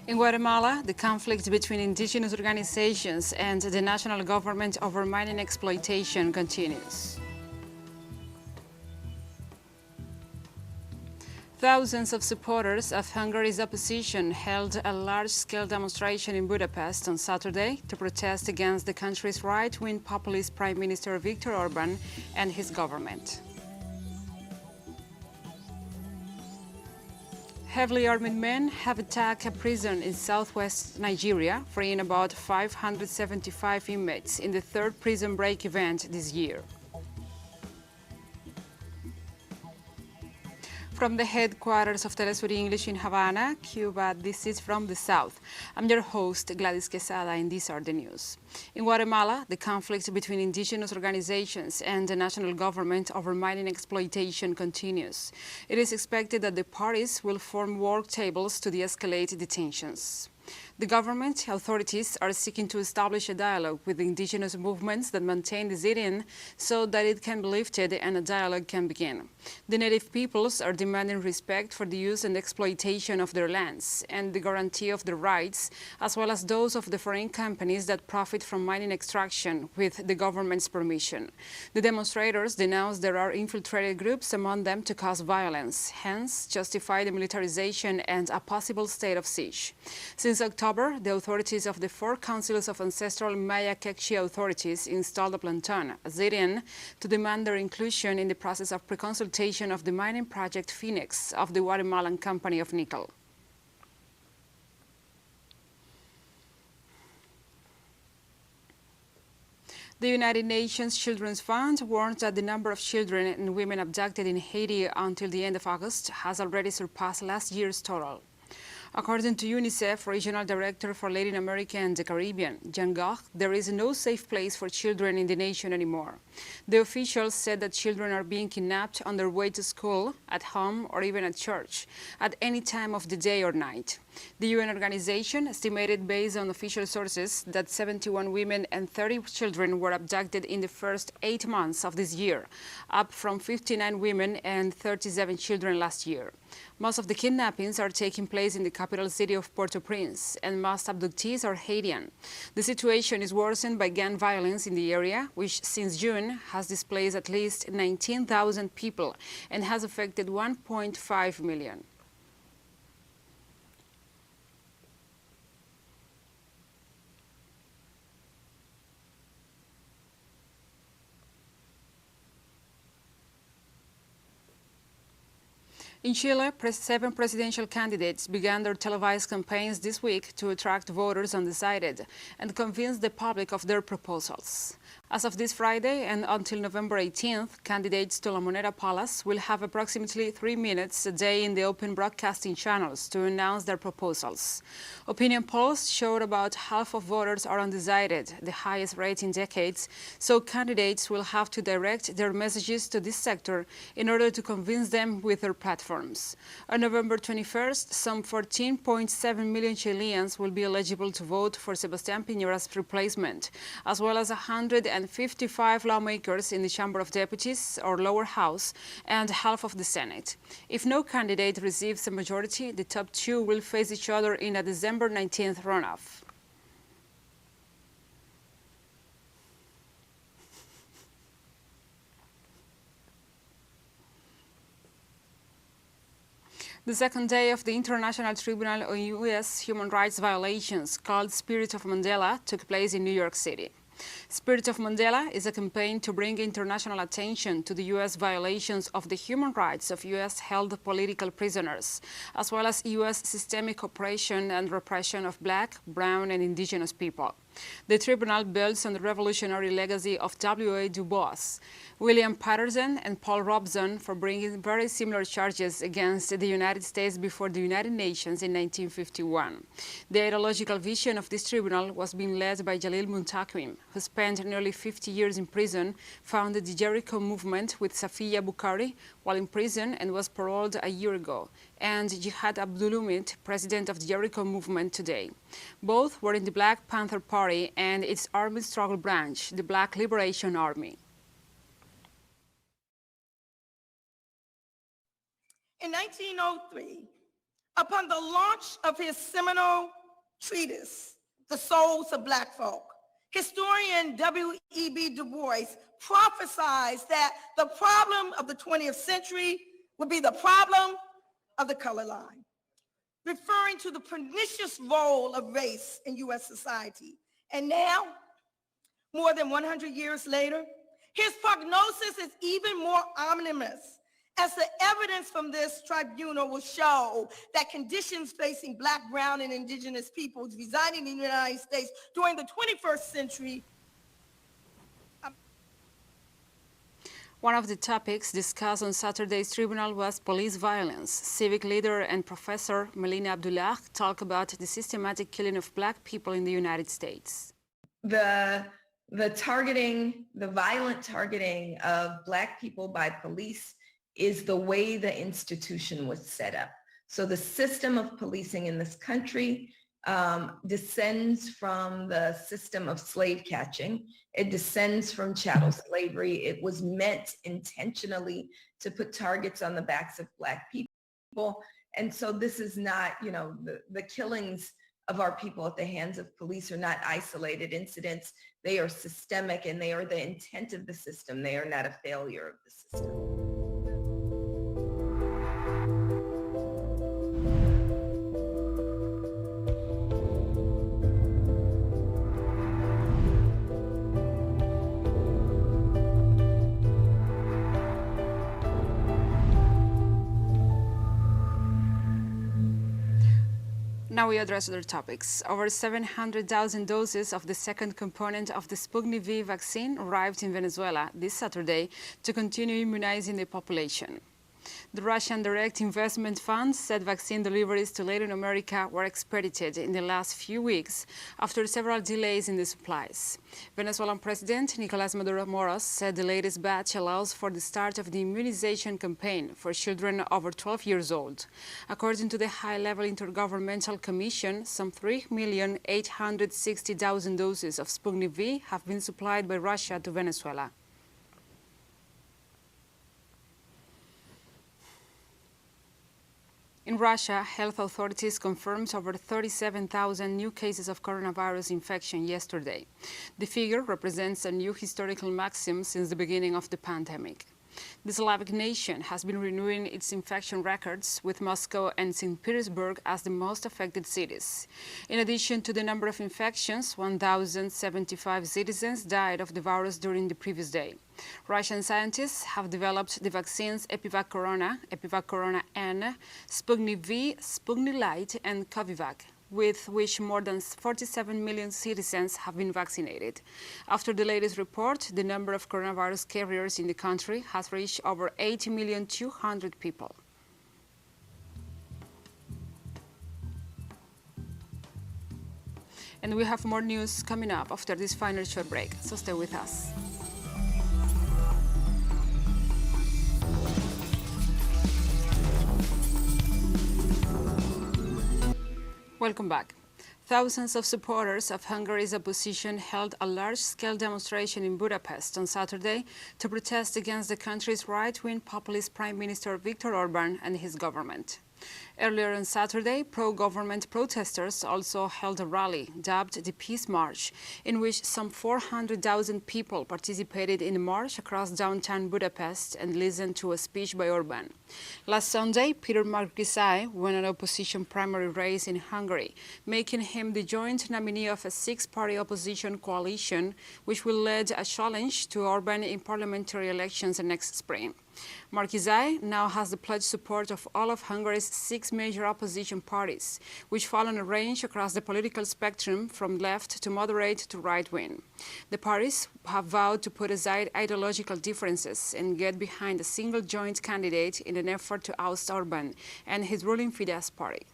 In Guatemala, the conflict between indigenous organizations and the national government over mining exploitation continues. Thousands of supporters of Hungary's opposition held a large-scale demonstration in Budapest on Saturday to protest against the country's right-wing populist Prime Minister Viktor Orban and his government. Heavily armed men have attacked a prison in southwest Nigeria, freeing about 575 inmates in the third prison break event this year. From the headquarters of Telesur English in Havana, Cuba, this is From the South. I'm your host, Gladys Quesada, and these are the news. In Guatemala, the conflict between indigenous organizations and the national government over mining exploitation continues. It is expected that the parties will form work tables to de-escalate the tensions. The government authorities are seeking to establish a dialogue with the indigenous movements that maintain the sit-in so that it can be lifted and a dialogue can begin. The native peoples are demanding respect for the use and exploitation of their lands and the guarantee of their rights, as well as those of the foreign companies that profit from mining extraction with the government's permission. The demonstrators denounce there are infiltrated groups among them to cause violence, hence justify the militarization and a possible state of siege. Since October, the authorities of the four councils of ancestral Maya Kekchi authorities installed a planton, a sit-in, to demand their inclusion in the process of pre-consultation of the mining project Phoenix of the Guatemalan Company of Nickel. The United Nations Children's Fund warns that the number of children and women abducted in Haiti until the end of August has already surpassed last year's total. According to UNICEF Regional Director for Latin America and the Caribbean, Jailbreak, Govt, there is no safe place for children in the nation anymore. The officials said that children are being kidnapped on their way to school, at home, or even at church, at any time of the day or night. The UN organization estimated, based on official sources, that 71 women and 30 children were abducted in the first 8 months of this year, up from 59 women and 37 children last year. Most of the kidnappings are taking place in the capital city of Port-au-Prince, and most abductees are Haitian. The situation is worsened by gang violence in the area, which since June has displaced at least 19,000 people and has affected 1.5 million. In Chile, 7 presidential candidates began their televised campaigns this week to attract voters undecided and convince the public of their proposals. As of this Friday and until November 18th, candidates to La Moneda Palace will have approximately 3 minutes a day in the open broadcasting channels to announce their proposals. Opinion polls showed about half of voters are undecided, the highest rate in decades, so candidates will have to direct their messages to this sector in order to convince them with their platforms. On November 21st, some 14.7 million Chileans will be eligible to vote for Sebastián Piñera's replacement, as well as 155 lawmakers in the Chamber of Deputies, or lower house, and half of the Senate. If no candidate receives a majority, the top 2 will face each other in a December 19th runoff. The second day of the International Tribunal on U.S. Human Rights Violations, called Spirit of Mandela, took place in New York City. Spirit of Mandela is a campaign to bring international attention to the U.S. violations of the human rights of U.S.-held political prisoners, as well as U.S. systemic oppression and repression of Black, brown, and indigenous people. The tribunal builds on the revolutionary legacy of W.A. Du Bois, William Patterson, and Paul Robeson for bringing very similar charges against the United States before the United Nations in 1951. The ideological vision of this tribunal was being led by Jalil Muntaqim, who spent nearly 50 years in prison, founded the Jericho movement with Safiya Bukhari while in prison and was paroled a year ago, and Jihad Abdulumid, president of the Jericho movement today. Both were in the Black Panther Party and its armed struggle branch, the Black Liberation Army. In 1903, upon the launch of his seminal treatise, The Souls of Black Folk, historian W.E.B. Du Bois prophesies that the problem of the 20th century would be the problem of the color line, referring to the pernicious role of race in U.S. society. And now, more than 100 years later, his prognosis is even more ominous, as the evidence from this tribunal will show that conditions facing Black, brown, and indigenous peoples residing in the United States during the 21st century. One of the topics discussed on Saturday's tribunal was police violence. Civic leader and professor Melina Abdullah talked about the systematic killing of Black people in the United States. The violent targeting of Black people by police is the way the institution was set up. So the system of policing in this country descends from the system of slave catching. It descends from chattel slavery. It was meant intentionally to put targets on the backs of Black people. And so this is not, the killings of our people at the hands of police are not isolated incidents. They are systemic, and they are the intent of the system. They are not a failure of the system. Now we address other topics. Over 700,000 doses of the second component of the Sputnik V vaccine arrived in Venezuela this Saturday to continue immunizing the population. The Russian Direct Investment Fund said vaccine deliveries to Latin America were expedited in the last few weeks after several delays in the supplies. Venezuelan President Nicolás Maduro Moros said the latest batch allows for the start of the immunization campaign for children over 12 years old. According to the high-level Intergovernmental Commission, some 3,860,000 doses of Sputnik V have been supplied by Russia to Venezuela. In Russia, health authorities confirmed over 37,000 new cases of coronavirus infection yesterday. The figure represents a new historical maximum since the beginning of the pandemic. The Slavic nation has been renewing its infection records, with Moscow and St. Petersburg as the most affected cities. In addition to the number of infections, 1,075 citizens died of the virus during the previous day. Russian scientists have developed the vaccines Epivac Corona N, Sputnik V, Sputnik Light, and Covivac, with which more than 47 million citizens have been vaccinated. After the latest report, the number of coronavirus carriers in the country has reached over 80,200,000 people. And we have more news coming up after this final short break, so stay with us. Welcome back. Thousands of supporters of Hungary's opposition held a large-scale demonstration in Budapest on Saturday to protest against the country's right-wing populist Prime Minister Viktor Orbán and his government. Earlier on Saturday, pro-government protesters also held a rally dubbed the Peace March, in which some 400,000 people participated in the march across downtown Budapest and listened to a speech by Orbán. Last Sunday, Peter Markizai won an opposition primary race in Hungary, making him the joint nominee of a six-party opposition coalition, which will lead a challenge to Orbán in parliamentary elections next spring. Markizai now has the pledged support of all of Hungary's six major opposition parties, which fall on a range across the political spectrum from left to moderate to right-wing. The parties have vowed to put aside ideological differences and get behind a single joint candidate in an effort to oust Orbán and his ruling Fidesz party.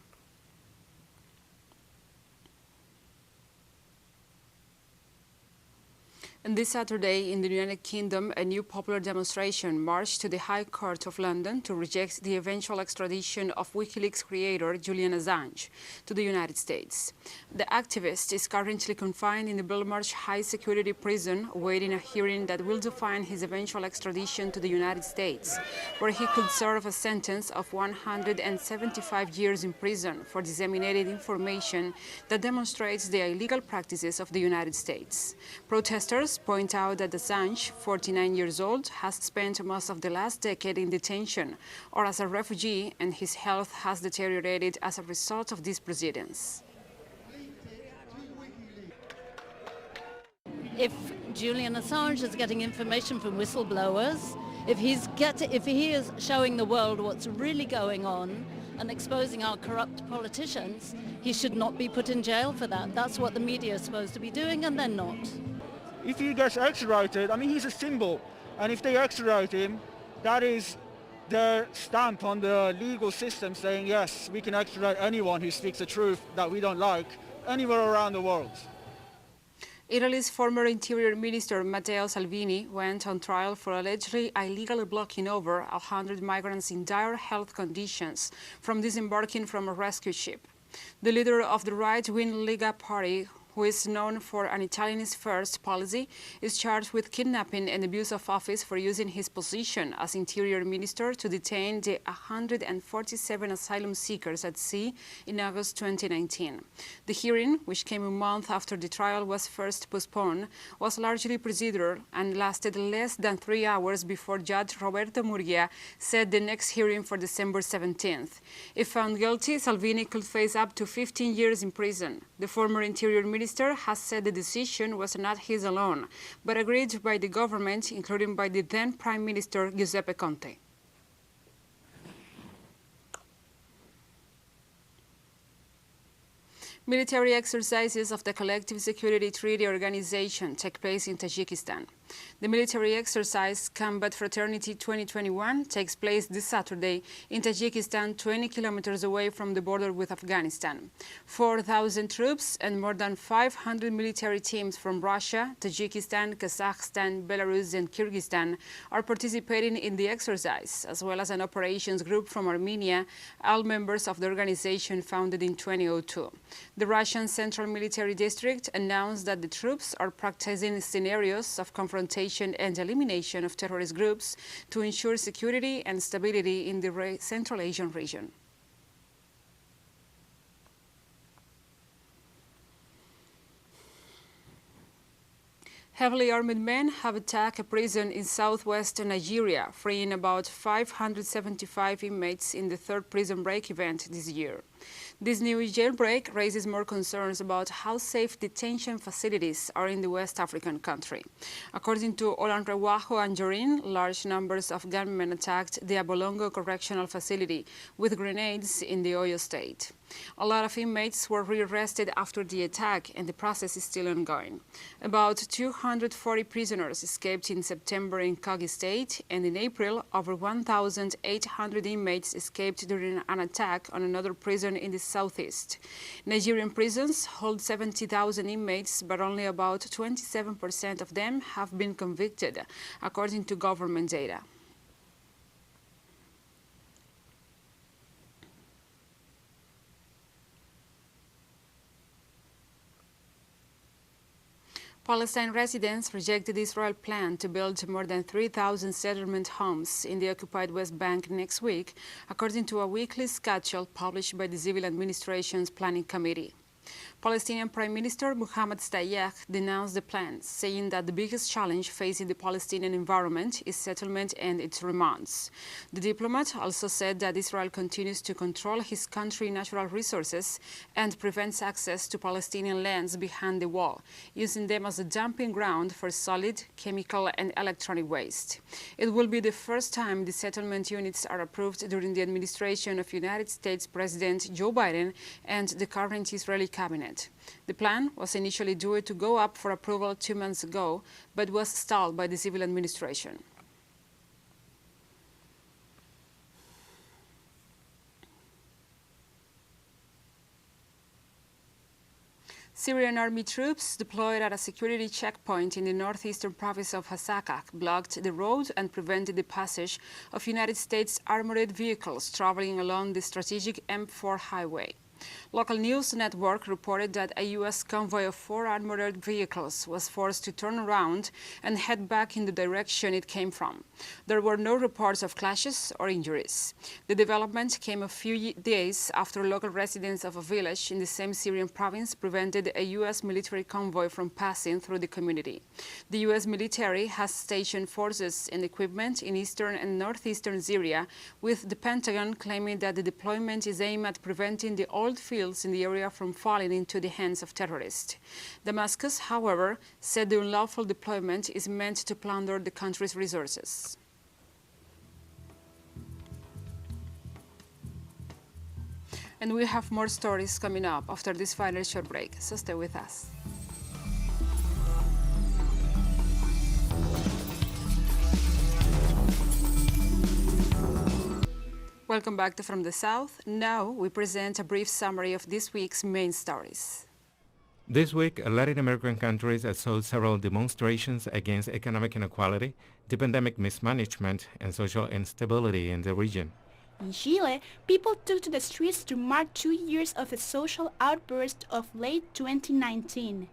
And this Saturday, in the United Kingdom, a new popular demonstration marched to the High Court of London to reject the eventual extradition of WikiLeaks creator Julian Assange to the United States. The activist is currently confined in the Belmarsh High Security Prison, awaiting a hearing that will define his eventual extradition to the United States, where he could serve a sentence of 175 years in prison for disseminating information that demonstrates the illegal practices of the United States. Protesters point out that Assange, 49 years old, has spent most of the last decade in detention or as a refugee, and his health has deteriorated as a result of these proceedings. If Julian Assange is getting information from whistleblowers, if he is showing the world what's really going on and exposing our corrupt politicians, he should not be put in jail for that. That's what the media is supposed to be doing, and they're not. If he gets extradited, I mean, he's a symbol. And if they extradite him, that is their stamp on the legal system saying, yes, we can extradite anyone who speaks the truth that we don't like anywhere around the world. Italy's former Interior Minister Matteo Salvini went on trial for allegedly illegally blocking over 100 migrants in dire health conditions from disembarking from a rescue ship. The leader of the right-wing Lega party, who is known for an Italianist first policy, is charged with kidnapping and abuse of office for using his position as Interior Minister to detain the 147 asylum seekers at sea in August 2019. The hearing, which came a month after the trial was first postponed, was largely procedural and lasted less than 3 hours before Judge Roberto Murgia set the next hearing for December 17th. If found guilty, Salvini could face up to 15 years in prison. The former Interior Minister has said the decision was not his alone, but agreed by the government, including by the then Prime Minister Giuseppe Conte. Military exercises of the Collective Security Treaty Organization take place in Tajikistan. The military exercise Combat Fraternity 2021 takes place this Saturday in Tajikistan, 20 kilometers away from the border with Afghanistan. 4,000 troops and more than 500 military teams from Russia, Tajikistan, Kazakhstan, Belarus and Kyrgyzstan are participating in the exercise, as well as an operations group from Armenia, all members of the organization founded in 2002. The Russian Central Military District announced that the troops are practicing scenarios of confrontation and elimination of terrorist groups to ensure security and stability in the Central Asian region. Heavily armed men have attacked a prison in southwest Nigeria, freeing about 575 inmates in the third prison break event this year. This new jailbreak raises more concerns about how safe detention facilities are in the West African country. According to Olanrewajo and Jorin, large numbers of gunmen attacked the Abolongo Correctional Facility with grenades in the Oyo state. A lot of inmates were rearrested after the attack, and the process is still ongoing. About 240 prisoners escaped in September in Kogi State, and in April, over 1,800 inmates escaped during an attack on another prison in the southeast. Nigerian prisons hold 70,000 inmates, but only about 27% of them have been convicted, according to government data. Palestine residents rejected Israel's plan to build more than 3,000 settlement homes in the occupied West Bank next week, according to a weekly schedule published by the Civil Administration's Planning Committee. Palestinian Prime Minister Mohammed Stayeh denounced the plans, saying that the biggest challenge facing the Palestinian environment is settlement and its demands. The diplomat also said that Israel continues to control his country's natural resources and prevents access to Palestinian lands behind the wall, using them as a dumping ground for solid, chemical and electronic waste. It will be the first time the settlement units are approved during the administration of United States President Joe Biden and the current Israeli cabinet. The plan was initially due to go up for approval 2 months ago, but was stalled by the civil administration. Syrian army troops deployed at a security checkpoint in the northeastern province of Hasakah blocked the road and prevented the passage of United States armored vehicles traveling along the strategic M4 highway. Local news network reported that a U.S. convoy of 4 armored vehicles was forced to turn around and head back in the direction it came from. There were no reports of clashes or injuries. The development came a few days after local residents of a village in the same Syrian province prevented a U.S. military convoy from passing through the community. The U.S. military has stationed forces and equipment in eastern and northeastern Syria, with the Pentagon claiming that the deployment is aimed at preventing the oil fields in the area from falling into the hands of terrorists. Damascus, however, said the unlawful deployment is meant to plunder the country's resources. And we have more stories coming up after this final short break, so stay with us. Welcome back to From the South. Now we present a brief summary of this week's main stories. This week, Latin American countries saw several demonstrations against economic inequality, the pandemic mismanagement, and social instability in the region. In Chile, people took to the streets to mark 2 years of the social outburst of late 2019.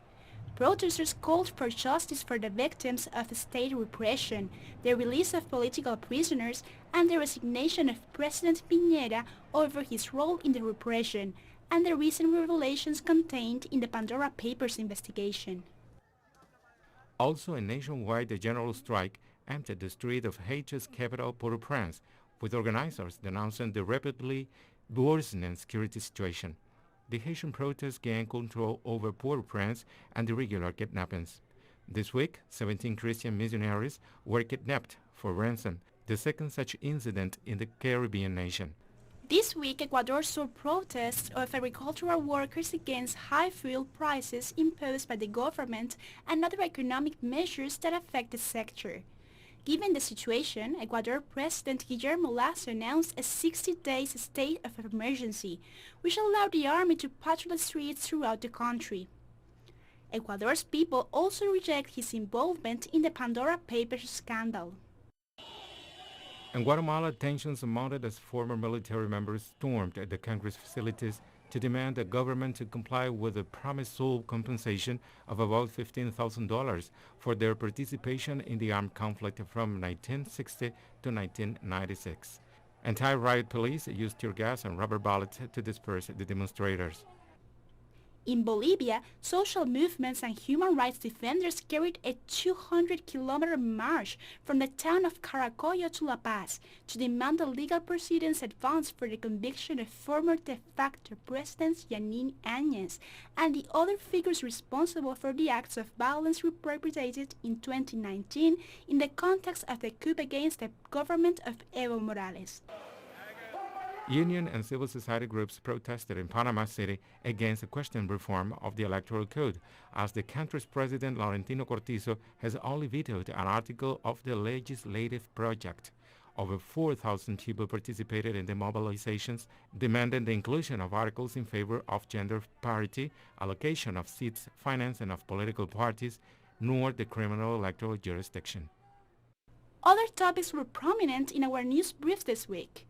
Protesters called for justice for the victims of state repression, the release of political prisoners, and the resignation of President Piñera over his role in the repression, and the recent revelations contained in the Pandora Papers investigation. Also, a nationwide general strike entered the street of Haiti's capital, Port-au-Prince, with organizers denouncing the rapidly worsening security situation. The Haitian protests gained control over Port-au-Prince and irregular kidnappings. This week, 17 Christian missionaries were kidnapped for ransom, the second such incident in the Caribbean nation. This week, Ecuador saw protests of agricultural workers against high fuel prices imposed by the government and other economic measures that affect the sector. Given the situation, Ecuador President Guillermo Lasso announced a 60-day state of emergency, which allowed the army to patrol the streets throughout the country. Ecuador's people also reject his involvement in the Pandora Papers scandal. In Guatemala, tensions mounted as former military members stormed the country's facilities to demand the government to comply with the promised sole compensation of about $15,000 for their participation in the armed conflict from 1960 to 1996. Anti-riot police used tear gas and rubber bullets to disperse the demonstrators. In Bolivia, social movements and human rights defenders carried a 200-kilometer march from the town of Caracollo to La Paz to demand the legal proceedings advance for the conviction of former de facto presidents Yanin Áñez and the other figures responsible for the acts of violence perpetrated in 2019 in the context of the coup against the government of Evo Morales. Union and civil society groups protested in Panama City against the questioned reform of the Electoral Code, as the country's president Laurentino Cortizo has only vetoed an article of the legislative project. Over 4,000 people participated in the mobilizations, demanding the inclusion of articles in favor of gender parity, allocation of seats, financing of political parties, nor the criminal electoral jurisdiction. Other topics were prominent in our news brief this week.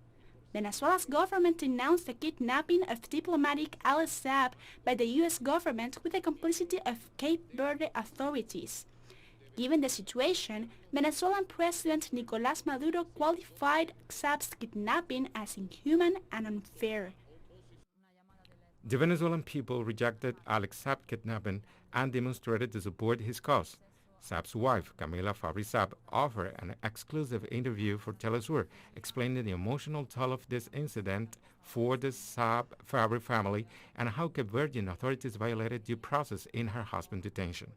Venezuela's government announced the kidnapping of diplomatic Alex Saab by the U.S. government with the complicity of Cape Verde authorities. Given the situation, Venezuelan President Nicolás Maduro qualified Saab's kidnapping as inhuman and unfair. The Venezuelan people rejected Alex Saab's kidnapping and demonstrated to support his cause. Saab's wife, Camila Fabri Saab, offered an exclusive interview for Telesur, explaining the emotional toll of this incident for the Saab Fabri family and how Cape Verdean authorities violated due process in her husband's detention.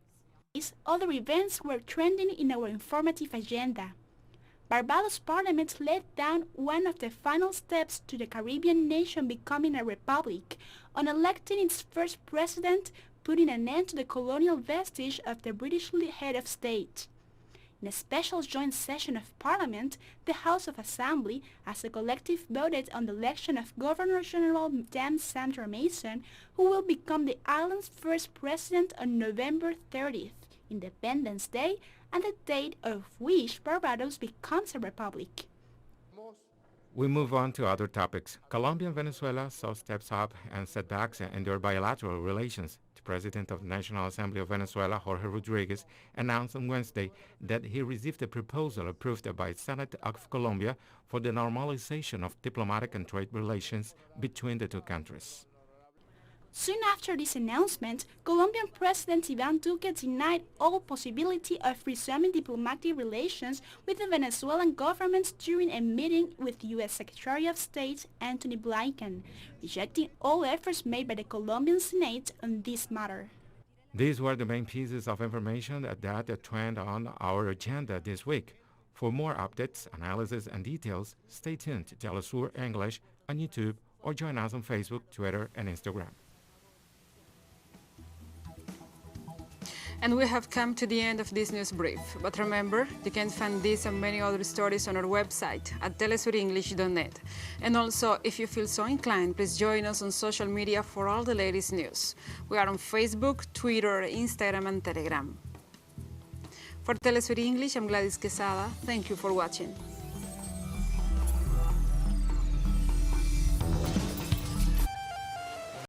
These other events were trending in our informative agenda. Barbados Parliament laid down one of the final steps to the Caribbean nation becoming a republic on electing its first president, putting an end to the colonial vestige of the British head of state. In a special joint session of Parliament, the House of Assembly, as a collective, voted on the election of Governor-General Dan Sandra Mason, who will become the island's first president on November 30th, Independence Day, and the date of which Barbados becomes a republic. We move on to other topics. Colombia and Venezuela saw steps up and setbacks in their bilateral relations. The President of the National Assembly of Venezuela, Jorge Rodriguez, announced on Wednesday that he received a proposal approved by the Senate of Colombia for the normalization of diplomatic and trade relations between the two countries. Soon after this announcement, Colombian President Iván Duque denied all possibility of resuming diplomatic relations with the Venezuelan government during a meeting with U.S. Secretary of State Antony Blinken, rejecting all efforts made by the Colombian Senate on this matter. These were the main pieces of information that trend on our agenda this week. For more updates, analysis, and details, stay tuned to Telesur English on YouTube or join us on Facebook, Twitter, and Instagram. And we have come to the end of this news brief. But remember, you can find this and many other stories on our website at telesurenglish.net. And also, if you feel so inclined, please join us on social media for all the latest news. We are on Facebook, Twitter, Instagram, and Telegram. For Telesur English, I'm Gladys Quesada. Thank you for watching.